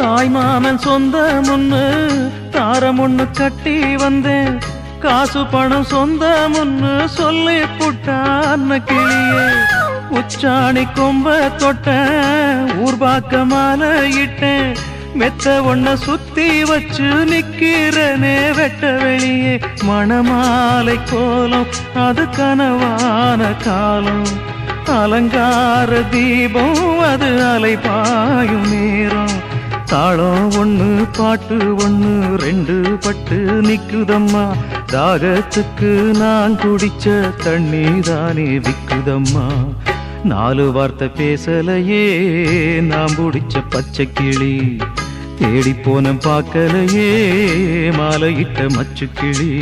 தாய் மாமன் சொந்த முன்னு தாரம் ஒண்ணு கட்டி வந்தேன். காசு பணம் சொந்த முன்னு சொல்லி புட்டான் கிளியே. உச்சாணி கொம்ப தொட்டேன், ஊர்பாக்க மாலை இட்டேன். மெத்த ஒன்ன சுத்தி வச்சு நிக்கிறனே வெட்ட வெளியே. மணமாலை கோலம் அது கனவான காலம். அலங்கார தீபம் அது அலைபாயும் நேரம். தாளம் ஒண்ணு பாட்டு ஒண்ணு ரெண்டு பட்டு நிக்குதம்மா. தாகத்துக்கு நான் குடிச்ச தண்ணி தானே விக்குதம்மா. நாலு வார்த்தை பேசலையே நான் பிடிச்ச பச்சை கிளி. தேடி போன பார்க்கலையே மாலையிட்ட மச்சு கிளி.